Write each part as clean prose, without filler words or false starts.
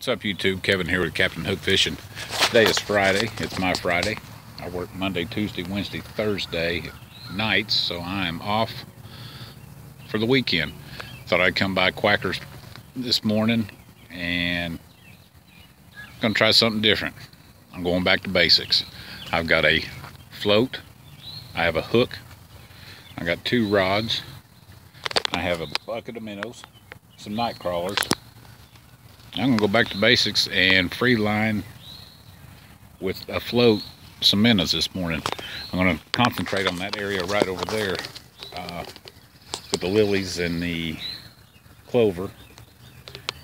What's up, YouTube? Kevin here with Captain Hook Fishing. Today is Friday. It's my Friday. I work Monday, Tuesday, Wednesday, Thursday nights, so I'm off for the weekend. Thought I'd come by Quacker's this morning and gonna try something different. I'm going back to basics. I've got a float, I have a hook, I got 2 rods, I have a bucket of minnows, some night crawlers. I'm gonna go back to basics and free line with a float some minnows this morning. I'm gonna concentrate on that area right over there with the lilies and the clover,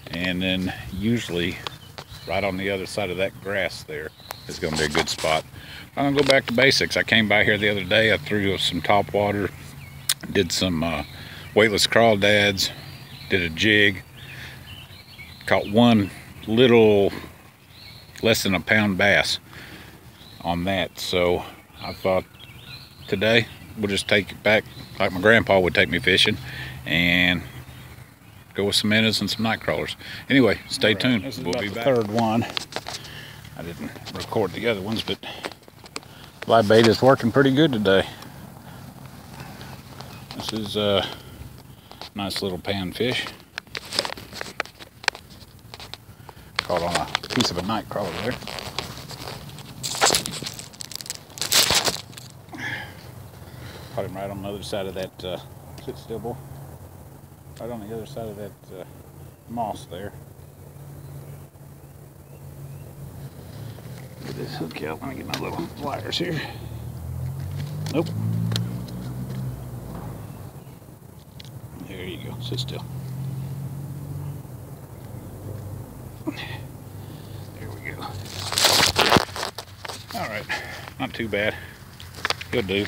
and then usually right on the other side of that grass there is gonna be a good spot. I'm gonna go back to basics. I came by here the other day, I threw some top water, did some weightless crawdads, did a jig, caught one little less than a pound bass on that. So I thought today we'll just take it back like my grandpa would take me fishing and go with some minnows and some night crawlers. Anyway, stay tuned. This is we'll be back. Third one. I didn't record the other ones, but live bait is working pretty good today. This is a nice little panfish. Caught on a piece of a night crawler there. Caught him right on the other side of that, sit still, boy. Right on the other side of that moss there. Get this hook out. Let me get my little pliers here. Nope. There you go. Sit still. There we go. All right, not too bad. He'll do.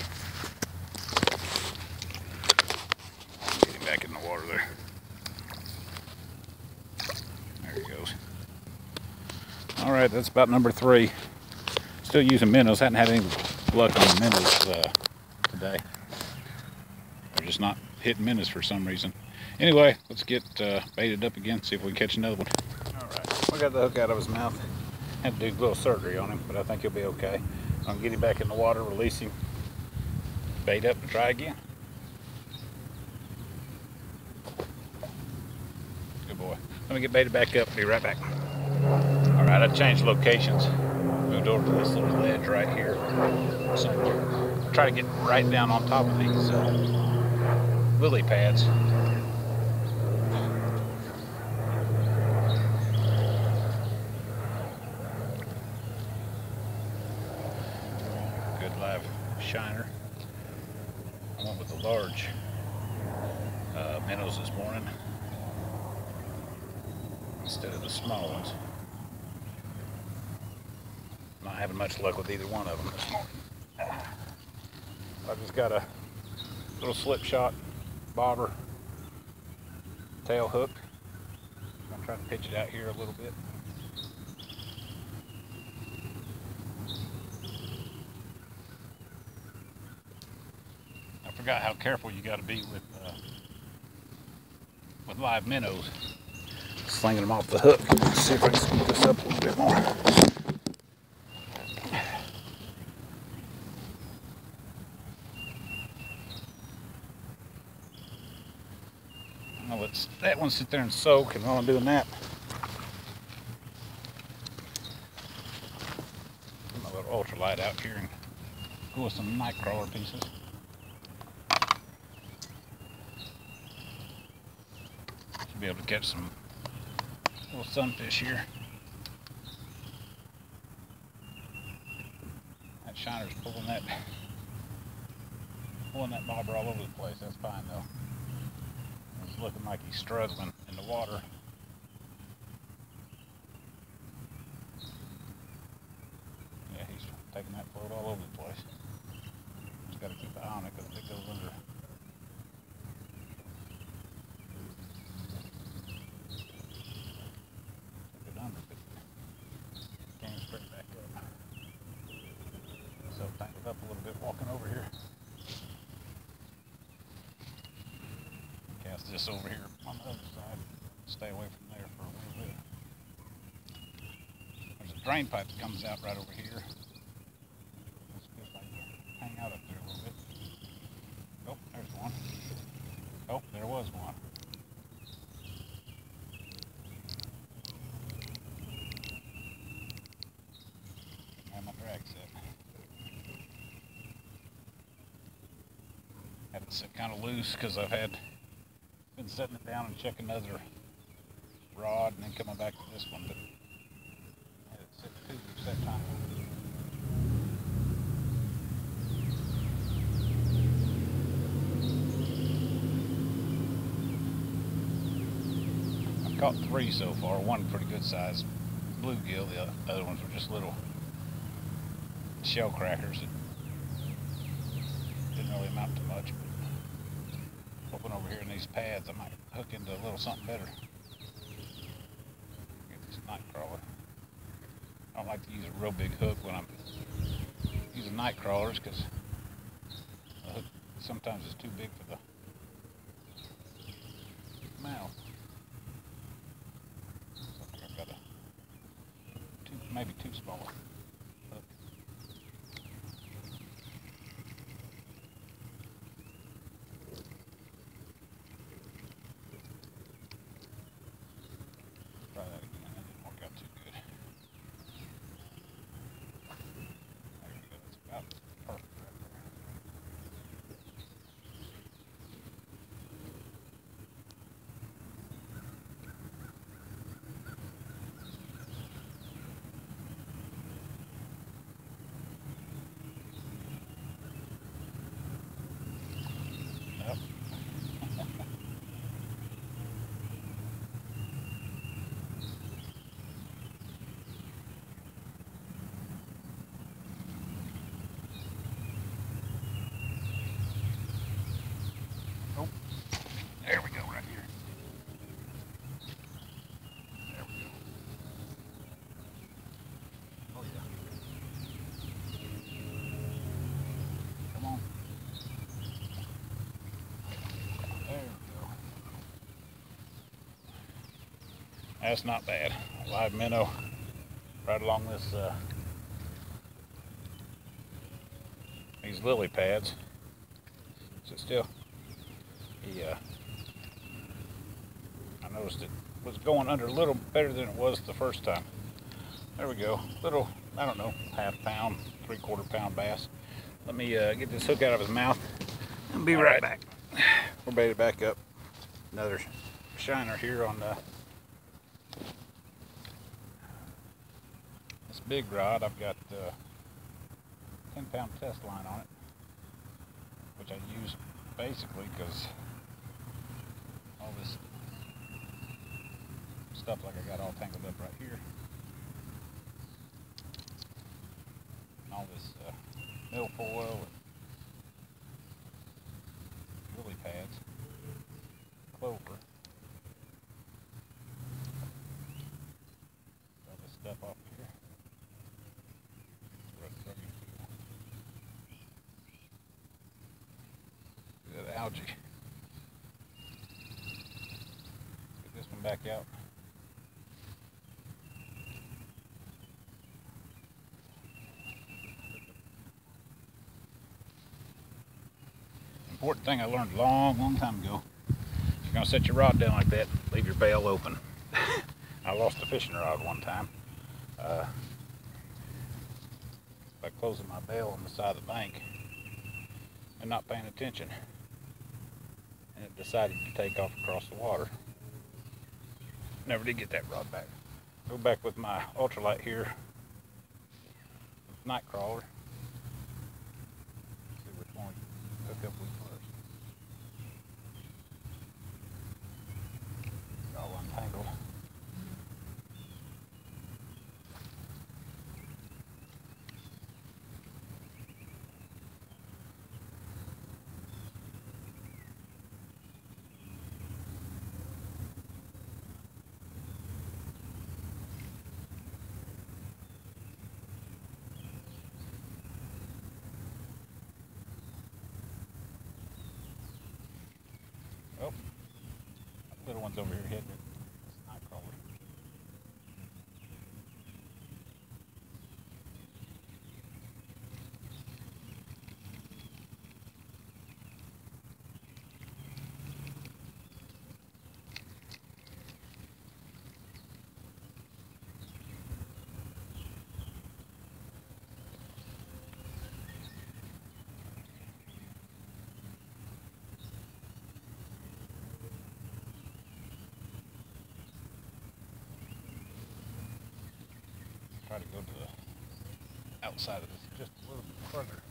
Get him back in the water there. There he goes. All right, that's about number 3. Still using minnows. Hadn't had any luck on the minnows today. They're just not hitting minnows for some reason. Anyway, let's get baited up again, see if we can catch another one. I got the hook out of his mouth. Had to do a little surgery on him, but I think he'll be okay. I'm gonna get him back in the water, release him, bait up, and try again. Good boy. Let me get baited back up. Be right back. All right, I changed locations. Moved over to this little ledge right here. So I'll try to get right down on top of these lily pads. Live shiner. I went with the large minnows this morning instead of the small ones. Not having much luck with either one of them this morning. I just got a little slip shot bobber tail hook. I'm trying to pitch it out here a little bit. Forgot how careful you got to be with live minnows. Slinging them off the hook. Let's see if I can speed this up a little bit more. Now let's that one sit there and soak, and while I'm doing that, get my little ultralight out here and go with some night crawler pieces. Be able to catch some little sunfish here. That shiner's pulling that bobber all over the place. That's fine though. It's looking like he's struggling in the water. Yeah, he's taking that float all over the place. Just got to keep an eye on it because it goes under. Up a little bit walking over here. Cast this over here on the other side. Stay away from there for a little bit. drain pipe that comes out right over here. Let's see if I can hang out up there a little bit. Oh, there's one. Oh, there was one. Where my drag set. Had it sit kind of loose because I've been setting it down and checking another rod and then coming back to this one, but I had it sit too loose that time. I've caught 3 so far, one pretty good sized bluegill, the other ones were just little shell crackers that didn't really amount to much, but hoping over here in these pads I might hook into a little something better. Get this night crawler. I don't like to use a real big hook when I'm using night crawlers because the hook sometimes is too big for the mouth. So I think I've got maybe too small hook. Try that again. That didn't work out too good. There we go. That's about perfect right there. Yep. Oh, there we go, right here. There we go. Oh yeah. Come on. There we go. That's not bad. A live minnow right along this these lily pads. So still, I noticed it was going under a little better than it was the first time. There we go. Little, I don't know, ½ pound, 3/4 pound bass. Let me get this hook out of his mouth and be right back. We're ready to back up. Another shiner here on this big rod. I've got 10-pound test line on it, which I use basically because all this stuff like I got all tangled up right here. And all this milfoil and lily pads, clover, all this stuff off here. That algae. Get this one back out. Important thing I learned a long time ago. If you're gonna set your rod down like that, leave your bail open. I lost a fishing rod one time by closing my bail on the side of the bank and not paying attention, and it decided to take off across the water. Never did get that rod back. Go back with my ultralight here, night crawler. See which one we hook up with first. It's all untangled. Oh, little one's over here hitting it. It's a night crawler. try to go to the outside of this just a little bit further.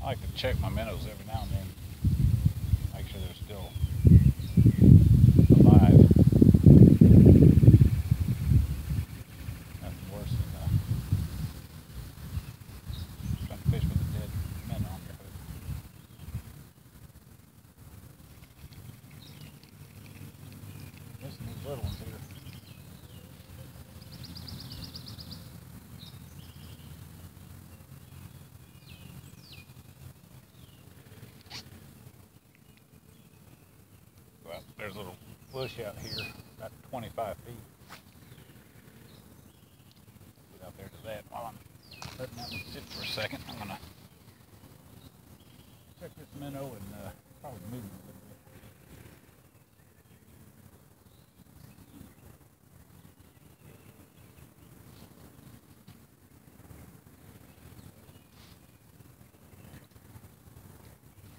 I like to check my minnows every now and then, make sure they're still alive. Nothing worse than trying to fish with a dead minnow on your hook. Listen to these little ones here. Well, there's a little bush out here, about 25 feet. Get out there to that while I'm letting that one sit for a second. I'm going to check this minnow and probably move him a little bit.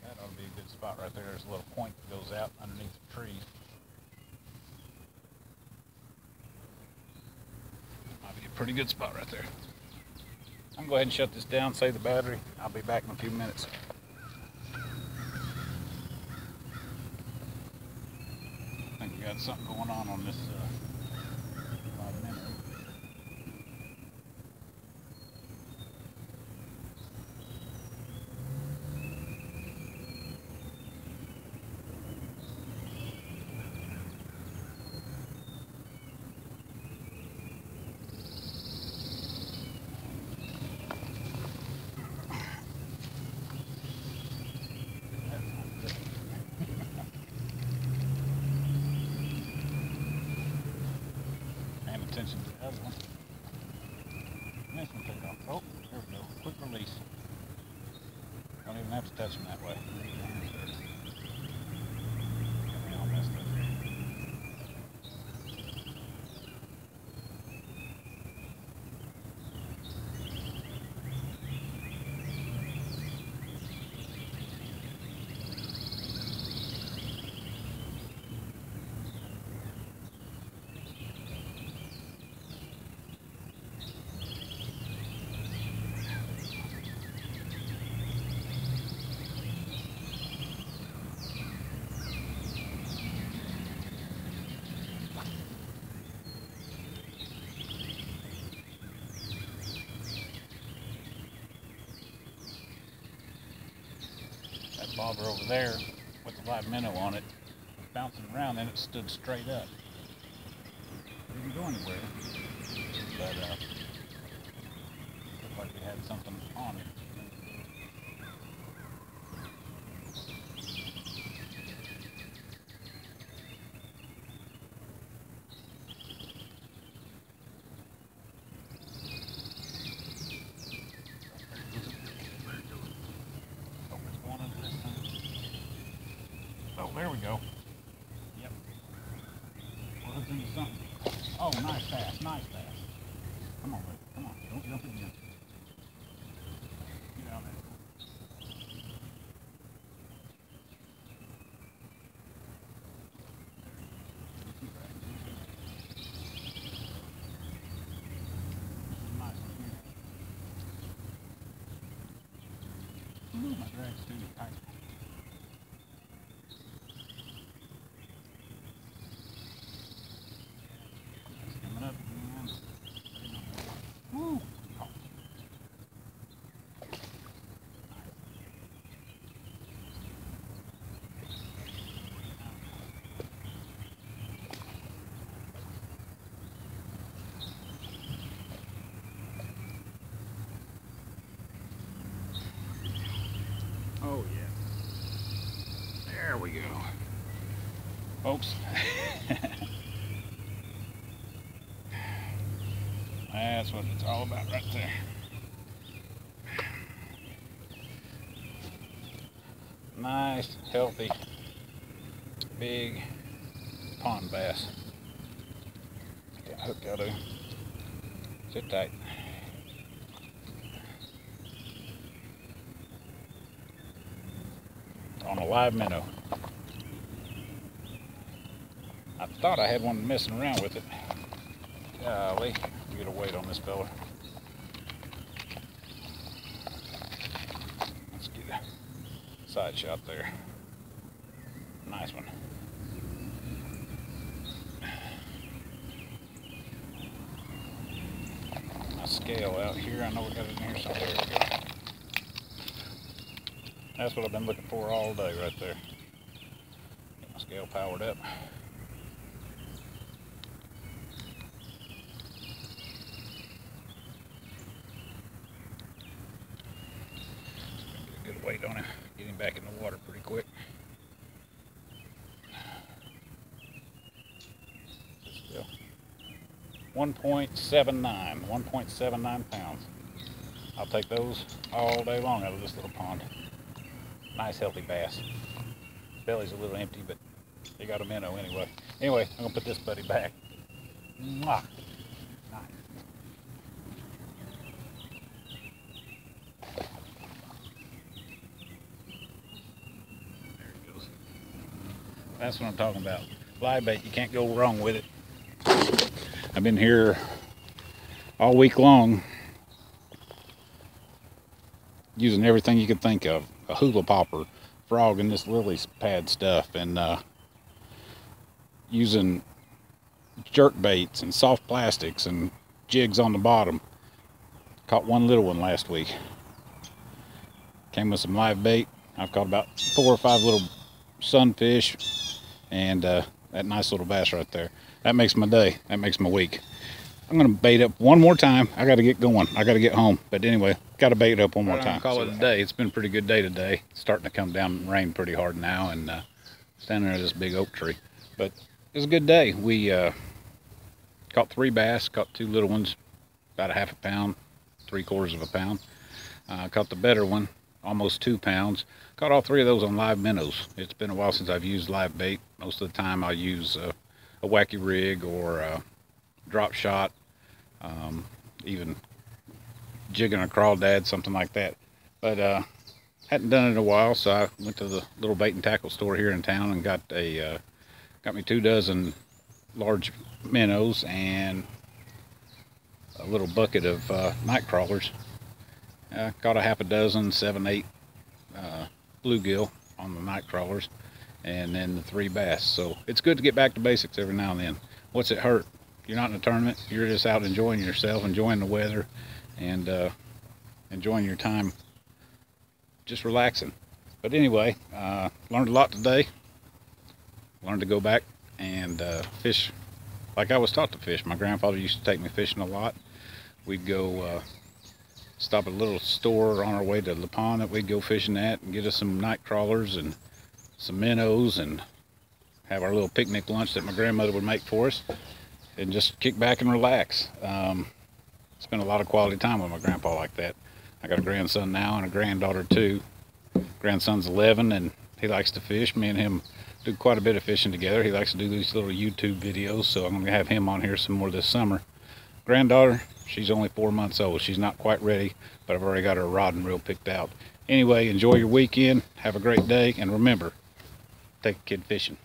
That ought to be a good spot right there. There's a little point that goes out underneath the tree. Might be a pretty good spot right there. I'm going to go ahead and shut this down, save the battery. I'll be back in a few minutes. I think we got something going on this minnow. Attention to the other one. And this one took off. Oh, there we go. Quick release. Don't even have to touch them that way. Got me all messed up. That bobber over there with the live minnow on it was bouncing around, then it stood straight up. It didn't go anywhere, but looked like we had something on it. Oh, there we go. Yep. We're hooked into something. Oh, nice bass, nice bass. Come on, buddy. Come on. Don't jump again. Get out there. Nice one here. Ooh, my drag's too tight. Woo! Oh. Oh yeah. There we go. Folks. That's what it's all about right there. Nice, healthy, big pond bass. Get that hook out of him. Sit tight. On a live minnow. I thought I had one messing around with it. Golly, get a weight on this fella. Let's get a side shot there. Nice one. My scale out here. I know we got it in here somewhere. There we go. That's what I've been looking for all day right there. Get my scale powered up. Get a good weight on him. Get him back in the water pretty quick. Still 1.79 pounds. I'll take those all day long out of this little pond. Nice healthy bass. Belly's a little empty, but he got a minnow anyway. Anyway, I'm gonna put this buddy back. Mwah. Nice. There it goes. That's what I'm talking about. Live bait, you can't go wrong with it. I've been here all week long using everything you could think of. A hula popper, frog, and this lily pad stuff, and using jerk baits and soft plastics and jigs on the bottom. Caught one little one last week. Came with some live bait. I've caught about 4 or 5 little sunfish and that nice little bass right there. That makes my day. That makes my week. I'm gonna bait up one more time. I gotta get going. I gotta get home. But anyway, gotta bait up one more time. Call it a day. It's been a pretty good day today. It's starting to come down and rain pretty hard now, and standing under this big oak tree. But it was a good day. We caught 3 bass, caught 2 little ones, about a half a pound, 3/4 of a pound. Caught the better one, almost 2 pounds. Caught all 3 of those on live minnows. It's been a while since I've used live bait. Most of the time I use a wacky rig or a drop shot. Even jigging a crawdad, something like that. But hadn't done it in a while, so I went to the little bait and tackle store here in town and got me 2 dozen large minnows and a little bucket of night crawlers. Caught a half a dozen, 7, 8 bluegill on the night crawlers, and then the 3 bass. So it's good to get back to basics every now and then. What's it hurt? You're not in a tournament. You're just out enjoying yourself, enjoying the weather, and enjoying your time, just relaxing. But anyway, learned a lot today. Learned to go back and fish like I was taught to fish. My grandfather used to take me fishing a lot. We'd go stop at a little store on our way to the pond that we'd go fishing at and get us some night crawlers and some minnows and have our little picnic lunch that my grandmother would make for us, and just kick back and relax. Spend a lot of quality time with my grandpa like that. I got a grandson now and a granddaughter too. Grandson's 11 and he likes to fish. Me and him do quite a bit of fishing together. He likes to do these little YouTube videos, so I'm gonna have him on here some more this summer. Granddaughter, she's only 4 months old. She's not quite ready, but I've already got her rod and reel picked out. Anyway, enjoy your weekend. Have a great day, and remember, take a kid fishing.